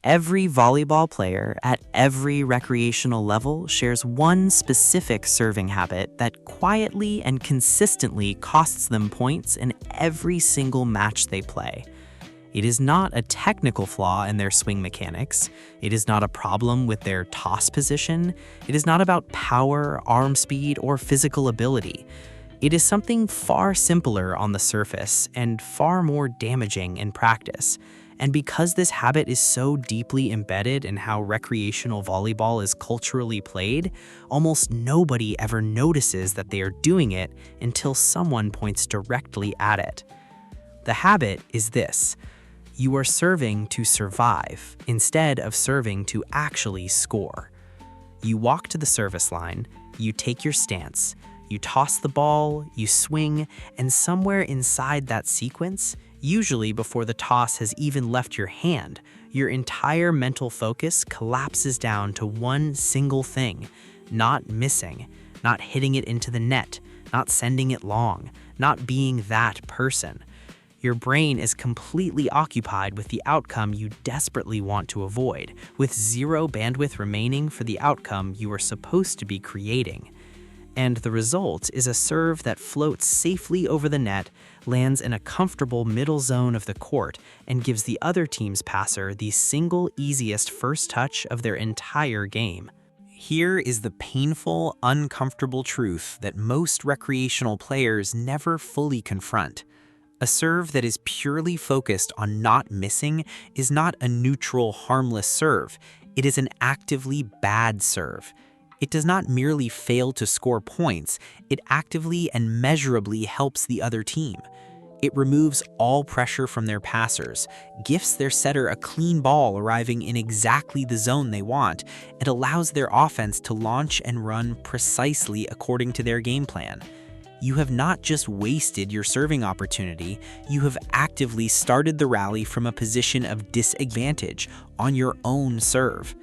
Every volleyball player at every recreational level shares one specific serving habit that quietly and consistently costs them points in every single match they play. It is not a technical flaw in their swing mechanics. It is not a problem with their toss position. It is not about power, arm speed, or physical ability. It is something far simpler on the surface and far more damaging in practice. And because this habit is so deeply embedded in how recreational volleyball is culturally played, almost nobody ever notices that they are doing it until someone points directly at it. The habit is this: you are serving to survive instead of serving to actually score. You walk to the service line, you take your stance, you toss the ball, you swing, and somewhere inside that sequence, usually before the toss has even left your hand, your entire mental focus collapses down to one single thing: not missing, not hitting it into the net, not sending it long, not being that person. Your brain is completely occupied with the outcome you desperately want to avoid, with zero bandwidth remaining for the outcome you are supposed to be creating. And the result is a serve that floats safely over the net, lands in a comfortable middle zone of the court, and gives the other team's passer the single easiest first touch of their entire game. Here is the painful, uncomfortable truth that most recreational players never fully confront. A serve that is purely focused on not missing is not a neutral, harmless serve. It is an actively bad serve. It does not merely fail to score points, it actively and measurably helps the other team. It removes all pressure from their passers, gifts their setter a clean ball arriving in exactly the zone they want, and allows their offense to launch and run precisely according to their game plan. You have not just wasted your serving opportunity, you have actively started the rally from a position of disadvantage on your own serve.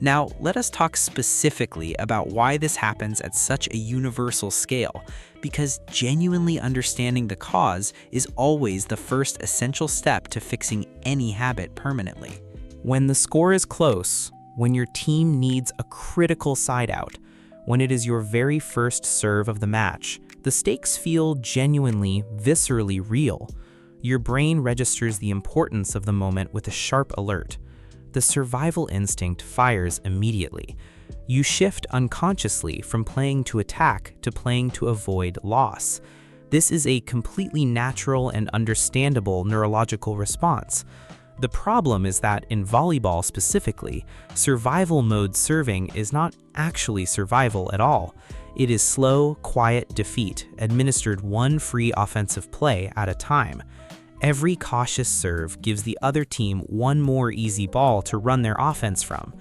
Now, let us talk specifically about why this happens at such a universal scale, because genuinely understanding the cause is always the first essential step to fixing any habit permanently. When the score is close, when your team needs a critical side out, when it is your very first serve of the match, the stakes feel genuinely, viscerally real. Your brain registers the importance of the moment with a sharp alert. The survival instinct fires immediately. You shift unconsciously from playing to attack to playing to avoid loss. This is a completely natural and understandable neurological response. The problem is that in volleyball specifically, survival mode serving is not actually survival at all. It is slow, quiet defeat, administered one free offensive play at a time. Every cautious serve gives the other team one more easy ball to run their offense from.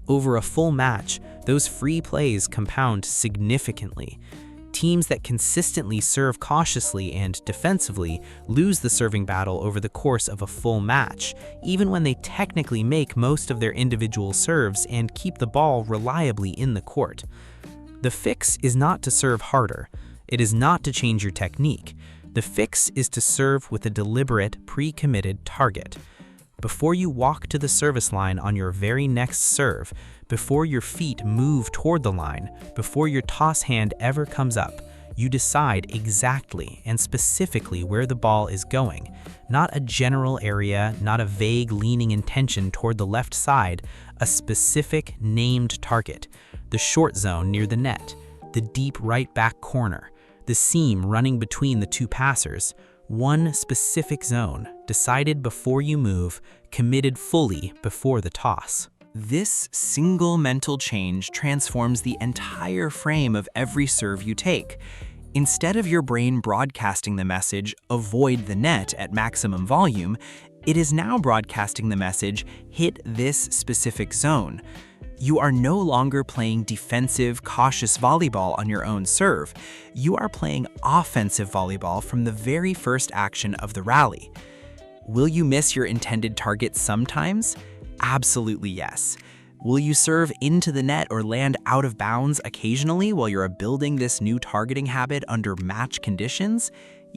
Over a full match, those free plays compound significantly. Teams that consistently serve cautiously and defensively lose the serving battle over the course of a full match, even when they technically make most of their individual serves and keep the ball reliably in the court. The fix is not to serve harder. It is not to change your technique. The fix is to serve with a deliberate, pre-committed target. Before you walk to the service line on your very next serve, before your feet move toward the line, before your toss hand ever comes up, you decide exactly and specifically where the ball is going. Not a general area, not a vague leaning intention toward the left side, a specific named target. The short zone near the net, the deep right back corner, the seam running between the two passers. One specific zone, decided before you move, committed fully before the toss. This single mental change transforms the entire frame of every serve you take. Instead of your brain broadcasting the message, "avoid the net" at maximum volume, it is now broadcasting the message, "hit this specific zone." You are no longer playing defensive, cautious volleyball on your own serve. You are playing offensive volleyball from the very first action of the rally. Will you miss your intended target sometimes? Absolutely yes. Will you serve into the net or land out of bounds occasionally while you're building this new targeting habit under match conditions?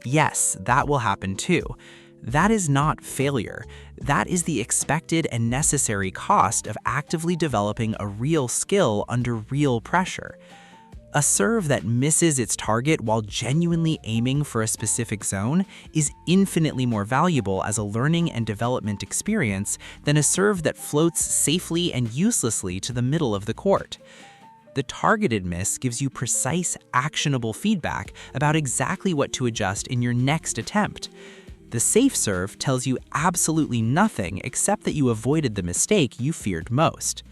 Yes, that will happen too. That is not failure. That is the expected and necessary cost of actively developing a real skill under real pressure. A serve that misses its target while genuinely aiming for a specific zone is infinitely more valuable as a learning and development experience than a serve that floats safely and uselessly to the middle of the court. The targeted miss gives you precise, actionable feedback about exactly what to adjust in your next attempt. The safe serve tells you absolutely nothing except that you avoided the mistake you feared most.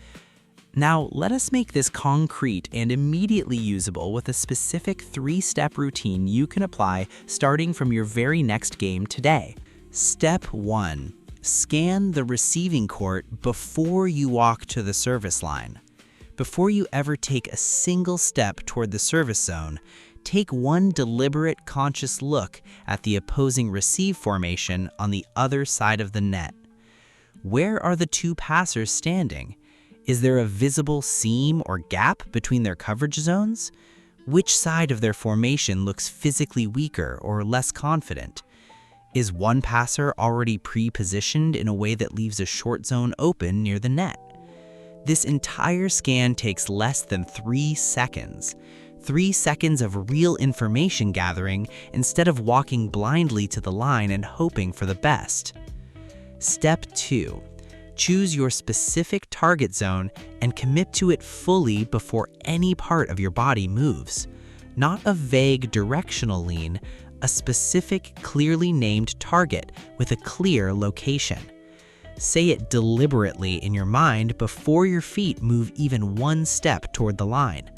Now, let us make this concrete and immediately usable with a specific 3-step routine you can apply starting from your very next game today. Step 1. Scan the receiving court before you walk to the service line. Before you ever take a single step toward the service zone, take one deliberate, conscious look at the opposing receive formation on the other side of the net. Where are the two passers standing? Is there a visible seam or gap between their coverage zones? Which side of their formation looks physically weaker or less confident? Is one passer already pre-positioned in a way that leaves a short zone open near the net? This entire scan takes less than 3 seconds. 3 seconds of real information gathering instead of walking blindly to the line and hoping for the best. Step 2. Choose your specific target zone and commit to it fully before any part of your body moves. Not a vague directional lean, a specific, clearly named target with a clear location. Say it deliberately in your mind before your feet move even one step toward the line.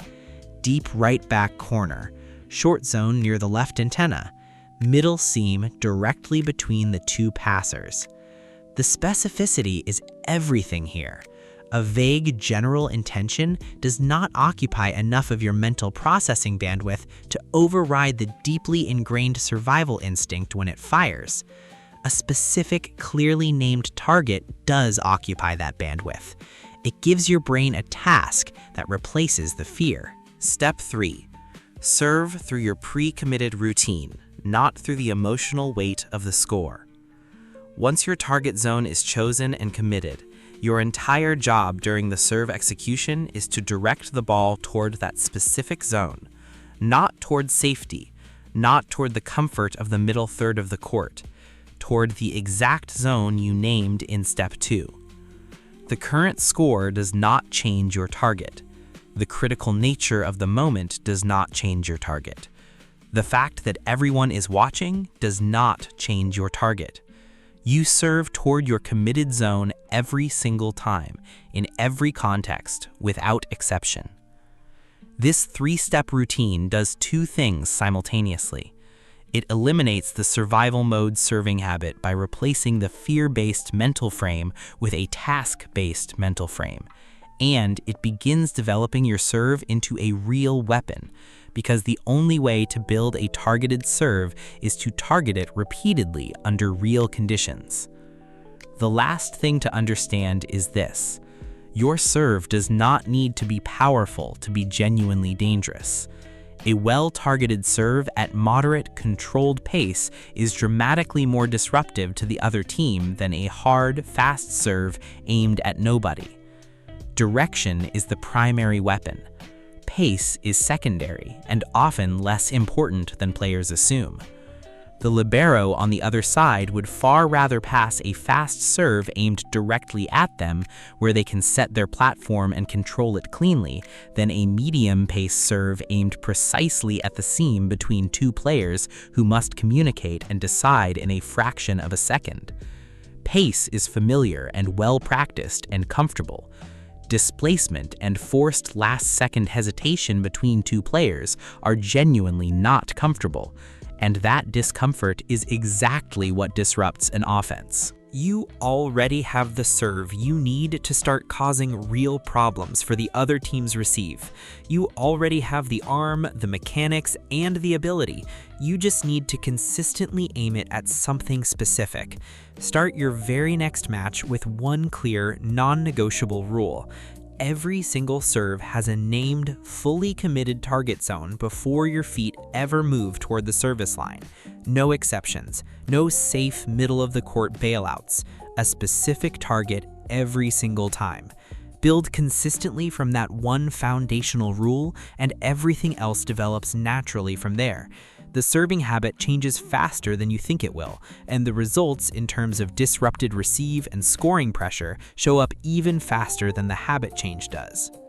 Deep right back corner, short zone near the left antenna, middle seam directly between the two passers. The specificity is everything here. A vague general intention does not occupy enough of your mental processing bandwidth to override the deeply ingrained survival instinct when it fires. A specific, clearly named target does occupy that bandwidth. It gives your brain a task that replaces the fear. Step 3. Serve through your pre-committed routine, not through the emotional weight of the score. Once your target zone is chosen and committed, your entire job during the serve execution is to direct the ball toward that specific zone, not toward safety, not toward the comfort of the middle third of the court, toward the exact zone you named in Step 2. The current score does not change your target. The critical nature of the moment does not change your target. The fact that everyone is watching does not change your target. You serve toward your committed zone every single time, in every context, without exception. This 3-step routine does 2 things simultaneously. It eliminates the survival mode serving habit by replacing the fear-based mental frame with a task-based mental frame. And it begins developing your serve into a real weapon, because the only way to build a targeted serve is to target it repeatedly under real conditions. The last thing to understand is this: your serve does not need to be powerful to be genuinely dangerous. A well-targeted serve at moderate, controlled pace is dramatically more disruptive to the other team than a hard, fast serve aimed at nobody. Direction is the primary weapon. Pace is secondary and often less important than players assume. The libero on the other side would far rather pass a fast serve aimed directly at them, where they can set their platform and control it cleanly, than a medium-pace serve aimed precisely at the seam between two players who must communicate and decide in a fraction of a second. Pace is familiar and well-practiced and comfortable. Displacement and forced last-second hesitation between two players are genuinely not comfortable, and that discomfort is exactly what disrupts an offense. You already have the serve you need to start causing real problems for the other team's receive. You already have the arm, the mechanics, and the ability. You just need to consistently aim it at something specific. Start your very next match with one clear, non-negotiable rule. Every single serve has a named, fully committed target zone before your feet ever move toward the service line. No exceptions, no safe middle-of-the-court bailouts, a specific target every single time. Build consistently from that one foundational rule, and everything else develops naturally from there. The serving habit changes faster than you think it will, and the results in terms of disrupted receive and scoring pressure show up even faster than the habit change does.